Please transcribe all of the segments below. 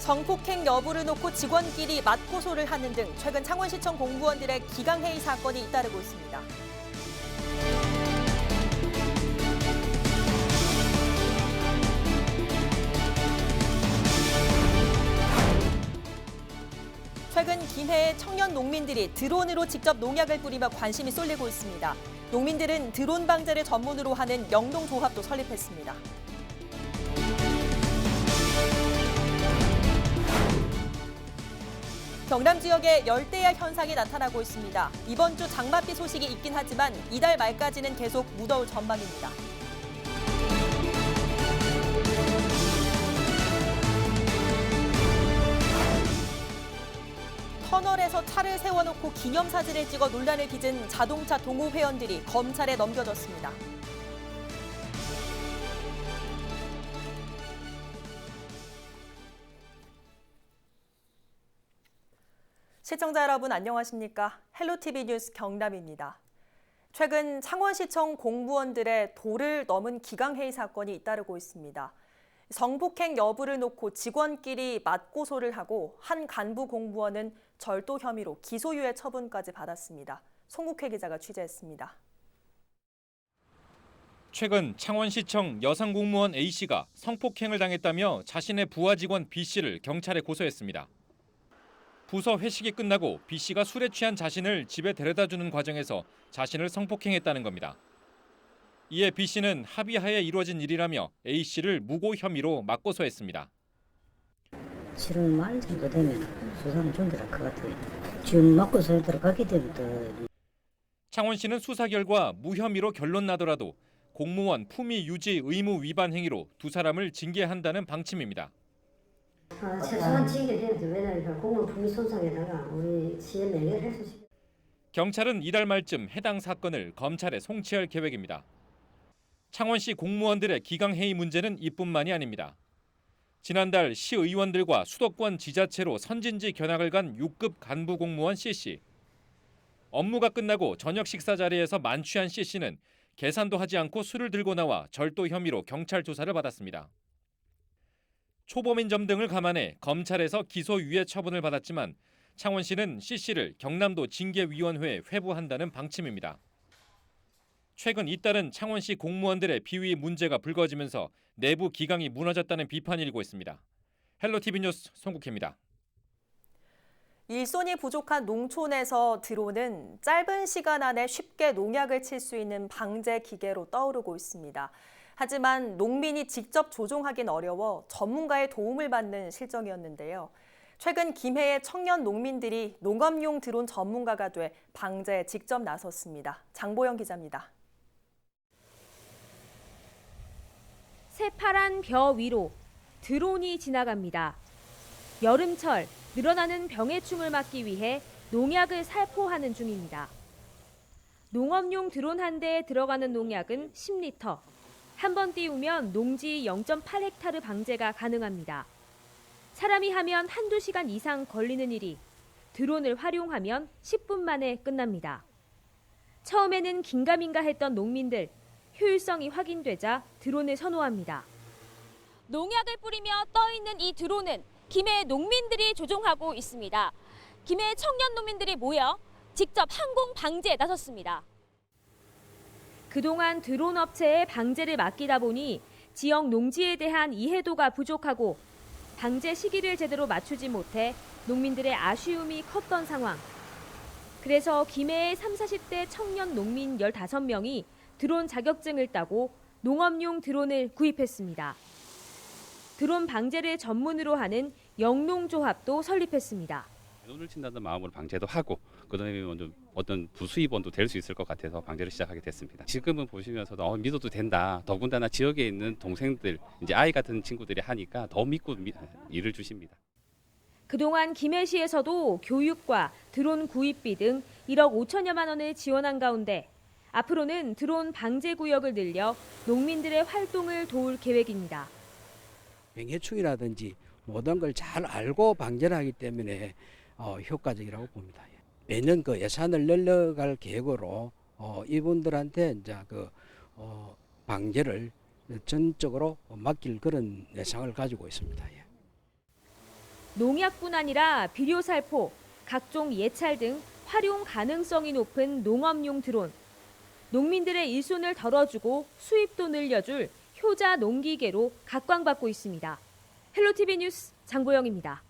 성폭행 여부를 놓고 직원끼리 맞고소를 하는 등 최근 창원시청 공무원들의 기강회의 사건이 잇따르고 있습니다. 최근 김해의 청년 농민들이 드론으로 직접 농약을 뿌리며 관심이 쏠리고 있습니다. 농민들은 드론 방제를 전문으로 하는 영농조합도 설립했습니다. 경남 지역에 열대야 현상이 나타나고 있습니다. 이번 주 장맛비 소식이 있긴 하지만 이달 말까지는 계속 무더울 전망입니다. 터널에서 차를 세워놓고 기념사진을 찍어 논란을 빚은 자동차 동호회원들이 검찰에 넘겨졌습니다. 시청자 여러분 안녕하십니까? 헬로티비 뉴스 경남입니다. 최근 창원시청 공무원들의 도를 넘은 기강회의 사건이 잇따르고 있습니다. 성폭행 여부를 놓고 직원끼리 맞고소를 하고 한 간부 공무원은 절도 혐의로 기소유예 처분까지 받았습니다. 송국회 기자가 취재했습니다. 최근 창원시청 여성 공무원 A씨가 성폭행을 당했다며 자신의 부하 직원 B씨를 경찰에 고소했습니다. 부서 회식이 끝나고 B씨가 술에 취한 자신을 집에 데려다주는 과정에서 자신을 성폭행했다는 겁니다. 이에 B씨는 합의하에 이루어진 일이라며 A씨를 무고 혐의로 맞고소했습니다. 실은 말 정도 되면 수사는 좀 들어갈 것 같아요. 지금 맞고소에 들어가게 되면 또. 창원시는 수사 결과 무혐의로 결론 나더라도 공무원 품위 유지 의무 위반 행위로 두 사람을 징계한다는 방침입니다. 최소한 징계돼야죠. 왜냐하면 공무원 품위 손상에다가 우리 시에 매겨를 해서. 경찰은 이달 말쯤 해당 사건을 검찰에 송치할 계획입니다. 창원시 공무원들의 기강회의 문제는 이뿐만이 아닙니다. 지난달 시의원들과 수도권 지자체로 선진지 견학을 간 6급 간부 공무원 C씨. 업무가 끝나고 저녁 식사 자리에서 만취한 C씨는 계산도 하지 않고 술을 들고 나와 절도 혐의로 경찰 조사를 받았습니다. 초범인 점 등을 감안해 검찰에서 기소유예 처분을 받았지만 창원시는 C씨를 경남도 징계위원회에 회부한다는 방침입니다. 최근 잇따른 창원시 공무원들의 비위 문제가 불거지면서 내부 기강이 무너졌다는 비판이 일고 있습니다. 헬로티비 뉴스 송국혜입니다. 일손이 부족한 농촌에서 드론은 짧은 시간 안에 쉽게 농약을 칠 수 있는 방제 기계로 떠오르고 있습니다. 하지만 농민이 직접 조종하긴 어려워 전문가의 도움을 받는 실정이었는데요. 최근 김해의 청년 농민들이 농업용 드론 전문가가 돼 방제에 직접 나섰습니다. 장보영 기자입니다. 새파란 벼 위로 드론이 지나갑니다. 여름철 늘어나는 병해충을 막기 위해 농약을 살포하는 중입니다. 농업용 드론 한 대에 들어가는 농약은 10리터. 한 번 띄우면 농지 0.8헥타르 방제가 가능합니다. 사람이 하면 한두 시간 이상 걸리는 일이 드론을 활용하면 10분 만에 끝납니다. 처음에는 긴가민가 했던 농민들, 효율성이 확인되자 드론을 선호합니다. 농약을 뿌리며 떠있는 이 드론은 김해 농민들이 조종하고 있습니다. 김해 청년 농민들이 모여 직접 항공 방제에 나섰습니다. 그동안 드론 업체에 방제를 맡기다 보니 지역 농지에 대한 이해도가 부족하고 방제 시기를 제대로 맞추지 못해 농민들의 아쉬움이 컸던 상황. 그래서 김해의 30, 40대 청년 농민 15명이 드론 자격증을 따고 농업용 드론을 구입했습니다. 드론 방제를 전문으로 하는 영농조합도 설립했습니다. 드론을 친다는 마음으로 방제도 하고 그다음에 어떤 부수입원도 될 수 있을 것 같아서 방제를 시작하게 됐습니다. 지금은 보시면서도 믿어도 된다. 더군다나 지역에 있는 동생들, 이제 아이 같은 친구들이 하니까 더 믿고 일을 주십니다. 그동안 김해시에서도 교육과 드론 구입비 등 1억 5천여만 원을 지원한 가운데 앞으로는 드론 방제 구역을 늘려 농민들의 활동을 도울 계획입니다. 병해충이라든지 모든 걸 잘 알고 방제를 하기 때문에 효과적이라고 봅니다. 매년 그 예산을 늘려갈 계획으로 이분들한테 이제 방제를 전적으로 맡길 그런 예상을 가지고 있습니다. 농약뿐 아니라 비료살포, 각종 예찰 등 활용 가능성이 높은 농업용 드론. 농민들의 일손을 덜어주고 수입도 늘려줄 효자 농기계로 각광받고 있습니다. 헬로티비 뉴스 장보영입니다.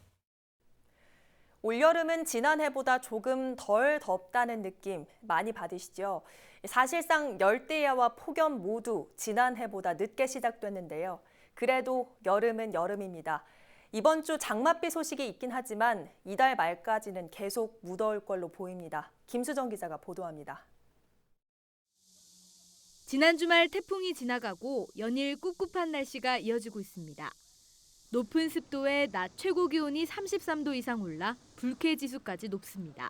올여름은 지난해보다 조금 덜 덥다는 느낌 많이 받으시죠? 사실상 열대야와 폭염 모두 지난해보다 늦게 시작됐는데요. 그래도 여름은 여름입니다. 이번 주 장맛비 소식이 있긴 하지만 이달 말까지는 계속 무더울 걸로 보입니다. 김수정 기자가 보도합니다. 지난 주말 태풍이 지나가고 연일 꿉꿉한 날씨가 이어지고 있습니다. 높은 습도에 낮 최고 기온이 33도 이상 올라 불쾌지수까지 높습니다.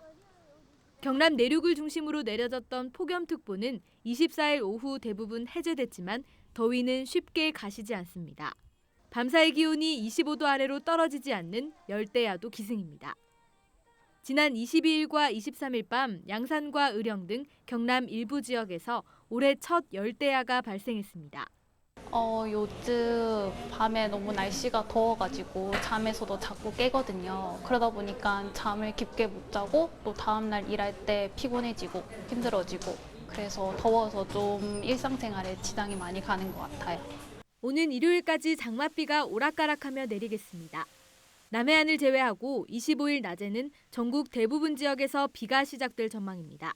경남 내륙을 중심으로 내려졌던 폭염특보는 24일 오후 대부분 해제됐지만 더위는 쉽게 가시지 않습니다. 밤사이 기온이 25도 아래로 떨어지지 않는 열대야도 기승입니다. 지난 22일과 23일 밤 양산과 의령 등 경남 일부 지역에서 올해 첫 열대야가 발생했습니다. 요즘 밤에 너무 날씨가 더워가지고 잠에서도 자꾸 깨거든요. 그러다 보니까 잠을 깊게 못 자고 또 다음날 일할 때 피곤해지고 힘들어지고 그래서 더워서 좀 일상생활에 지장이 많이 가는 것 같아요. 오는 일요일까지 장맛비가 오락가락하며 내리겠습니다. 남해안을 제외하고 25일 낮에는 전국 대부분 지역에서 비가 시작될 전망입니다.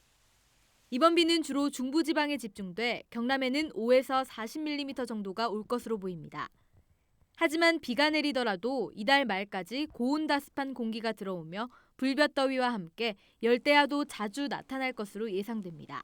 이번 비는 주로 중부지방에 집중돼 경남에는 5에서 40mm 정도가 올 것으로 보입니다. 하지만 비가 내리더라도 이달 말까지 고온다습한 공기가 들어오며 불볕더위와 함께 열대야도 자주 나타날 것으로 예상됩니다.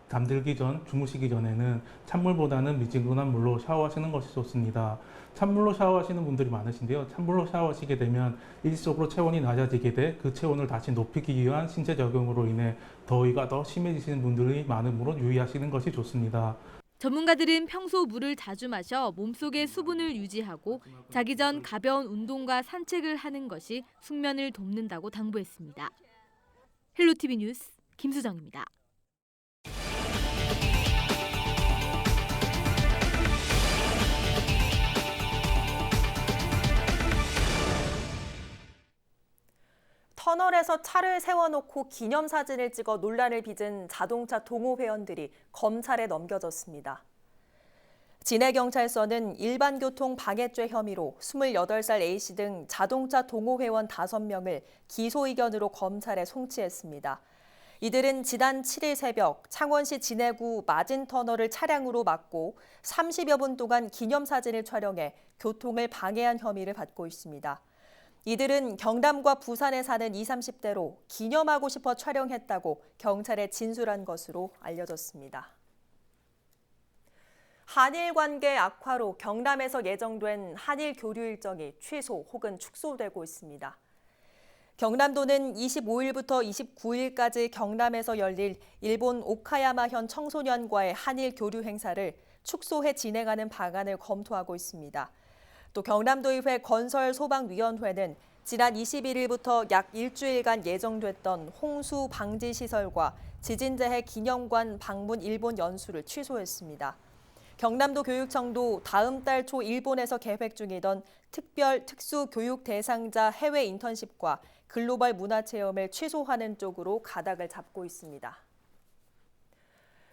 잠들기 전, 주무시기 전에는 찬물보다는 미지근한 물로 샤워하시는 것이 좋습니다. 찬물로 샤워하시는 분들이 많으신데요. 찬물로 샤워하시게 되면 일시적으로 체온이 낮아지게 돼 그 체온을 다시 높이기 위한 신체 적응으로 인해 더위가 더 심해지시는 분들이 많으므로 유의하시는 것이 좋습니다. 전문가들은 평소 물을 자주 마셔 몸속의 수분을 유지하고 자기 전 가벼운 운동과 산책을 하는 것이 숙면을 돕는다고 당부했습니다. 헬로티비 뉴스 김수정입니다. 터널에서 차를 세워놓고 기념사진을 찍어 논란을 빚은 자동차 동호회원들이 검찰에 넘겨졌습니다. 진해경찰서는 일반교통 방해죄 혐의로 28살 A씨 등 자동차 동호회원 5명을 기소 의견으로 검찰에 송치했습니다. 이들은 지난 7일 새벽 창원시 진해구 마진터널을 차량으로 막고 30여 분 동안 기념사진을 촬영해 교통을 방해한 혐의를 받고 있습니다. 이들은 경남과 부산에 사는 20, 30대로 기념하고 싶어 촬영했다고 경찰에 진술한 것으로 알려졌습니다. 한일 관계 악화로 경남에서 예정된 한일 교류 일정이 취소 혹은 축소되고 있습니다. 경남도는 25일부터 29일까지 경남에서 열릴 일본 오카야마현 청소년과의 한일 교류 행사를 축소해 진행하는 방안을 검토하고 있습니다. 또 경남도의회 건설소방위원회는 지난 21일부터 약 일주일간 예정됐던 홍수 방지 시설과 지진재해 기념관 방문 일본 연수를 취소했습니다. 경남도 교육청도 다음 달 초 일본에서 계획 중이던 특별 특수 교육 대상자 해외 인턴십과 글로벌 문화체험을 취소하는 쪽으로 가닥을 잡고 있습니다.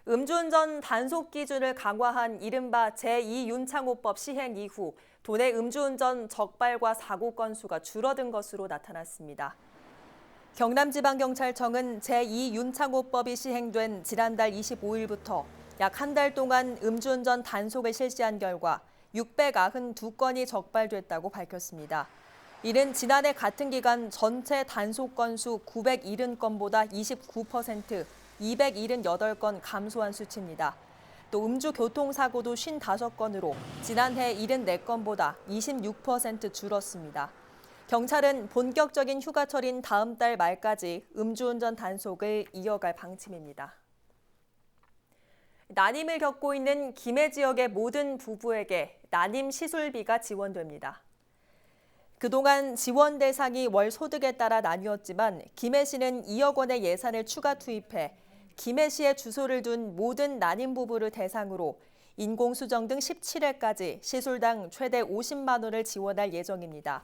음주운전 단속 기준을 강화한 이른바 제2윤창호법 시행 이후 도내 음주운전 적발과 사고 건수가 줄어든 것으로 나타났습니다. 경남지방경찰청은 제2윤창호법이 시행된 지난달 25일부터 약 한 달 동안 음주운전 단속을 실시한 결과 692건이 적발됐다고 밝혔습니다. 이는 지난해 같은 기간 전체 단속 건수 970건보다 29%, 278건 감소한 수치입니다. 또 음주 교통사고도 55건으로 지난해 74건보다 26% 줄었습니다. 경찰은 본격적인 휴가철인 다음 달 말까지 음주운전 단속을 이어갈 방침입니다. 난임을 겪고 있는 김해 지역의 모든 부부에게 난임 시술비가 지원됩니다. 그동안 지원 대상이 월 소득에 따라 나뉘었지만 김해시는 2억 원의 예산을 추가 투입해 김해시에 주소를 둔 모든 난임 부부를 대상으로 인공수정 등 17회까지 시술당 최대 50만 원을 지원할 예정입니다.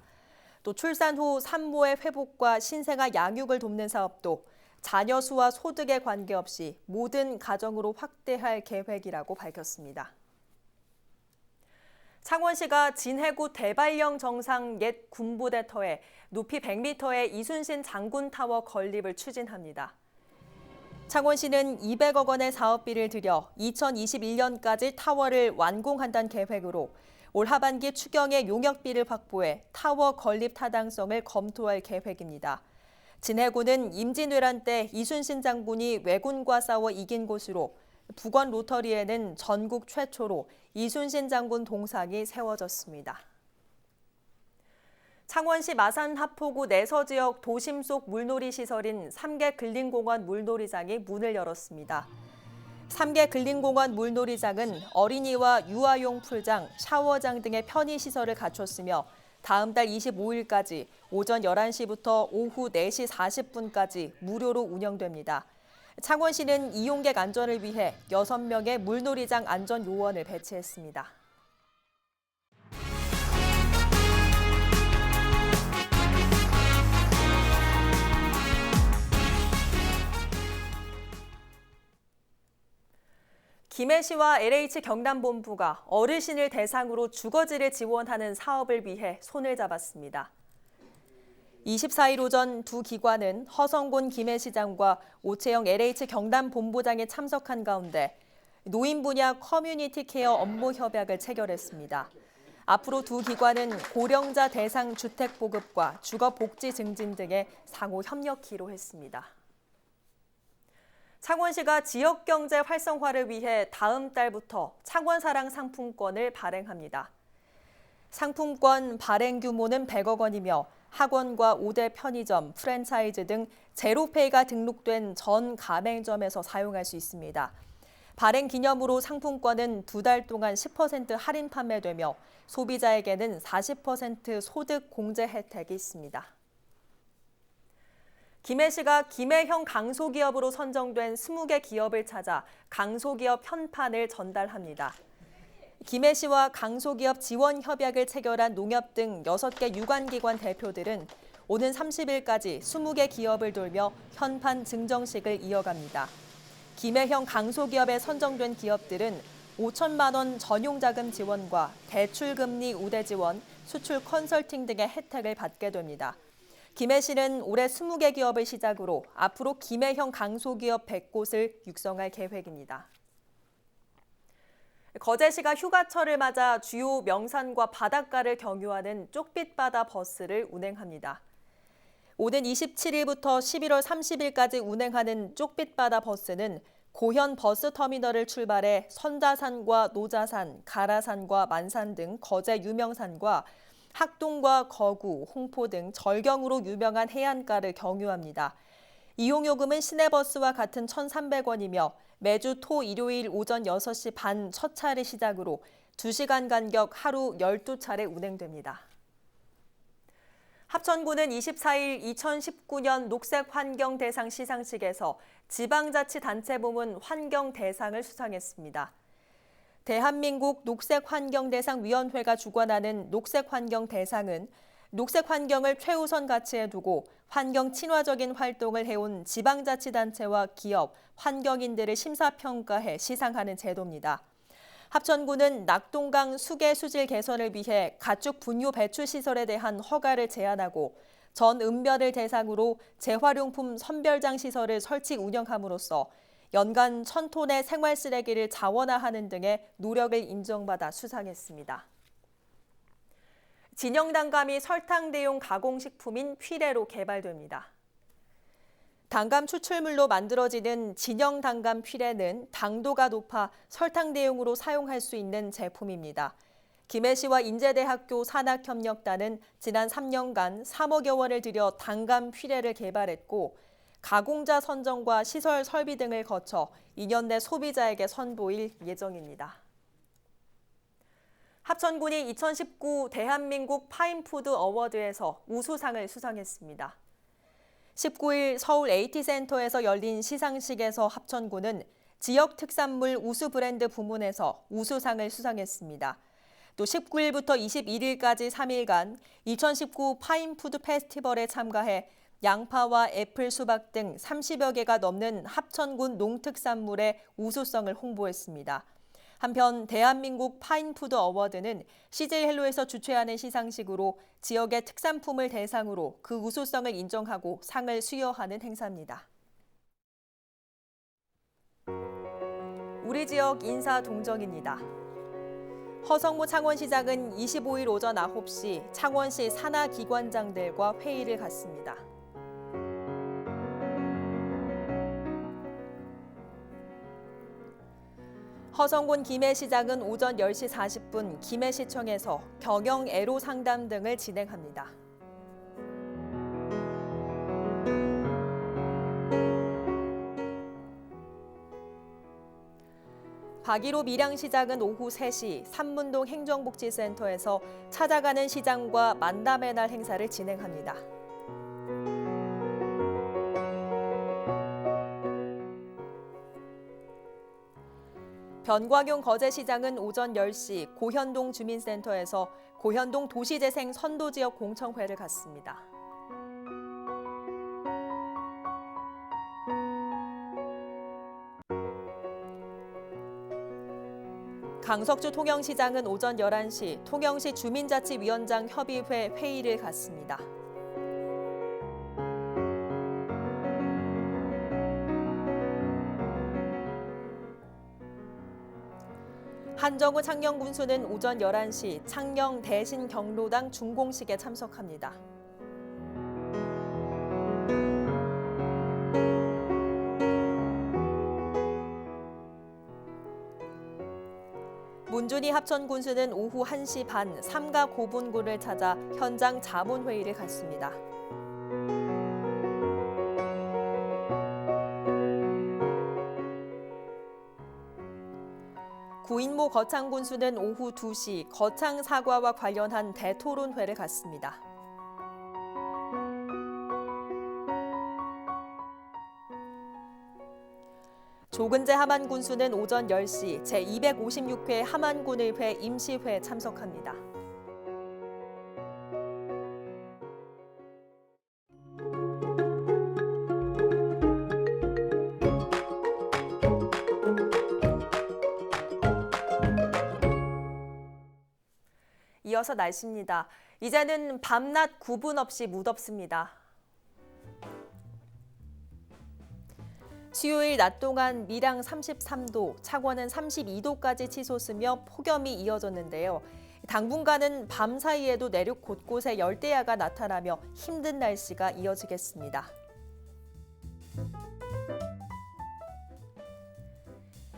또 출산 후 산모의 회복과 신생아 양육을 돕는 사업도 자녀 수와 소득에 관계없이 모든 가정으로 확대할 계획이라고 밝혔습니다. 창원시가 진해구 대발령 정상 옛 군부대 터에 높이 100m의 이순신 장군 타워 건립을 추진합니다. 창원시는 200억 원의 사업비를 들여 2021년까지 타워를 완공한다는 계획으로 올 하반기 추경의 용역비를 확보해 타워 건립 타당성을 검토할 계획입니다. 진해구는 임진왜란 때 이순신 장군이 왜군과 싸워 이긴 곳으로 북원 로터리에는 전국 최초로 이순신 장군 동상이 세워졌습니다. 창원시 마산 하포구 내서 지역 도심 속 물놀이 시설인 삼계 근린공원 물놀이장이 문을 열었습니다. 삼계 근린공원 물놀이장은 어린이와 유아용 풀장, 샤워장 등의 편의시설을 갖췄으며 다음 달 25일까지 오전 11시부터 오후 4시 40분까지 무료로 운영됩니다. 창원시는 이용객 안전을 위해 6명의 물놀이장 안전 요원을 배치했습니다. 김해시와 LH 경남본부가 어르신을 대상으로 주거지를 지원하는 사업을 위해 손을 잡았습니다. 24일 오전 두 기관은 허성곤 김해시장과 오채영 LH 경남본부장이 참석한 가운데 노인 분야 커뮤니티 케어 업무 협약을 체결했습니다. 앞으로 두 기관은 고령자 대상 주택 보급과 주거 복지 증진 등에 상호 협력키로 했습니다. 창원시가 지역경제 활성화를 위해 다음 달부터 창원사랑 상품권을 발행합니다. 상품권 발행 규모는 100억 원이며 학원과 5대 편의점, 프랜차이즈 등 제로페이가 등록된 전 가맹점에서 사용할 수 있습니다. 발행 기념으로 상품권은 2달 동안 10% 할인 판매되며 소비자에게는 40% 소득 공제 혜택이 있습니다. 김해시가 김해형 강소기업으로 선정된 20개 기업을 찾아 강소기업 현판을 전달합니다. 김해시와 강소기업 지원 협약을 체결한 농협 등 6개 유관기관 대표들은 오는 30일까지 20개 기업을 돌며 현판 증정식을 이어갑니다. 김해형 강소기업에 선정된 기업들은 5천만 원 전용자금 지원과 대출금리 우대 지원, 수출 컨설팅 등의 혜택을 받게 됩니다. 김해시는 올해 20개 기업을 시작으로 앞으로 김해형 강소기업 100곳을 육성할 계획입니다. 거제시가 휴가철을 맞아 주요 명산과 바닷가를 경유하는 쪽빛바다 버스를 운행합니다. 오는 27일부터 11월 30일까지 운행하는 쪽빛바다 버스는 고현 버스터미널을 출발해 선다산과 노자산, 가라산과 만산 등 거제 유명산과 학동과 거구, 홍포 등 절경으로 유명한 해안가를 경유합니다. 이용요금은 시내버스와 같은 1,300원이며 매주 토, 일요일 오전 6시 반 첫 차를 시작으로 2시간 간격 하루 12차례 운행됩니다. 합천구는 24일 2019년 녹색환경대상 시상식에서 지방자치단체 부문 환경대상을 수상했습니다. 대한민국 녹색환경대상위원회가 주관하는 녹색환경대상은 녹색환경을 최우선 가치에 두고 환경 친화적인 활동을 해온 지방자치단체와 기업, 환경인들을 심사평가해 시상하는 제도입니다. 합천구는 낙동강 수계 수질 개선을 위해 가축 분뇨 배출 시설에 대한 허가를 제한하고 전 읍면을 대상으로 재활용품 선별장 시설을 설치 운영함으로써 연간 1,000톤의 생활 쓰레기를 자원화하는 등의 노력을 인정받아 수상했습니다. 진영단감이 설탕 대용 가공식품인 퓨레로 개발됩니다. 단감 추출물로 만들어지는 진영단감 퓨레는 당도가 높아 설탕 대용으로 사용할 수 있는 제품입니다. 김해시와 인제대학교 산학협력단은 지난 3년간 3억여 원을 들여 단감 퓨레를 개발했고 가공자 선정과 시설 설비 등을 거쳐 2년 내 소비자에게 선보일 예정입니다. 합천군이 2019 대한민국 파인푸드 어워드에서 우수상을 수상했습니다. 19일 서울 AT센터에서 열린 시상식에서 합천군은 지역 특산물 우수 브랜드 부문에서 우수상을 수상했습니다. 또 19일부터 21일까지 3일간 2019 파인푸드 페스티벌에 참가해 양파와 애플, 수박 등 30여 개가 넘는 합천군 농특산물의 우수성을 홍보했습니다. 한편 대한민국 파인푸드 어워드는 CJ헬로에서 주최하는 시상식으로 지역의 특산품을 대상으로 그 우수성을 인정하고 상을 수여하는 행사입니다. 우리 지역 인사 동정입니다. 허성무 창원시장은 25일 오전 9시 창원시 산하기관장들과 회의를 갖습니다. 허성곤 김해시장은 오전 10시 40분 김해시청에서 경영 애로 상담 등을 진행합니다. 박일호 밀양시장은 오후 3시 삼문동 행정복지센터에서 찾아가는 시장과 만남의 날 행사를 진행합니다. 변광용 거제시장은 오전 10시 고현동 주민센터에서 고현동 도시재생 선도지역 공청회를 갖습니다. 강석주 통영시장은 오전 11시 통영시 주민자치위원장 협의회 회의를 갖습니다. 한정우 창녕군수는 오전 11시 창녕 대신경로당 준공식에 참석합니다. 문준희 합천군수는 오후 1시 반 삼가 고분군을 찾아 현장 자문회의를 갖습니다. 구인모 거창군수는 오후 2시 거창 사과와 관련한 대토론회를 갖습니다. 조근재 함안군수는 오전 10시 제256회 함안군의회 임시회 참석합니다. 이어서 날씨입니다. 이제는 밤낮 구분 없이 무덥습니다. 수요일 낮 동안 밀양 33도, 창원은 32도까지 치솟으며 폭염이 이어졌는데요. 당분간은 밤 사이에도 내륙 곳곳에 열대야가 나타나며 힘든 날씨가 이어지겠습니다.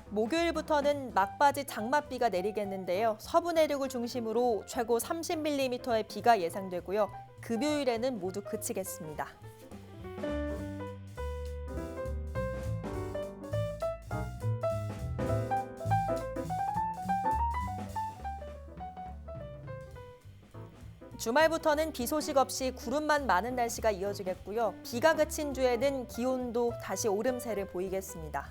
목요일부터는 막바지 장맛비가 내리겠는데요. 서부 내륙을 중심으로 최고 30mm의 비가 예상되고요. 금요일에는 모두 그치겠습니다. 주말부터는 비 소식 없이 구름만 많은 날씨가 이어지겠고요. 비가 그친 주에는 기온도 다시 오름세를 보이겠습니다.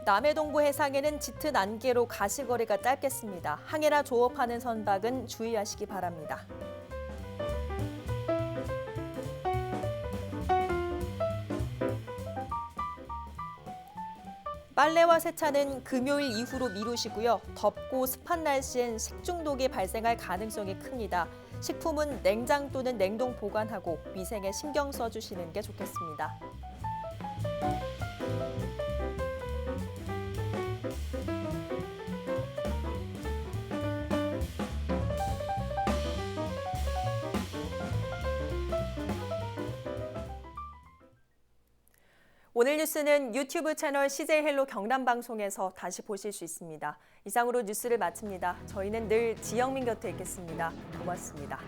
남해 동부 해상에는 짙은 안개로 가시거리가 짧겠습니다. 항해나 조업하는 선박은 주의하시기 바랍니다. 빨래와 세차는 금요일 이후로 미루시고요. 덥고 습한 날씨엔 식중독이 발생할 가능성이 큽니다. 식품은 냉장 또는 냉동 보관하고 위생에 신경 써주시는 게 좋겠습니다. 오늘 뉴스는 유튜브 채널 CJ헬로 경남방송에서 다시 보실 수 있습니다. 이상으로 뉴스를 마칩니다. 저희는 늘 지영민 곁에 있겠습니다. 고맙습니다.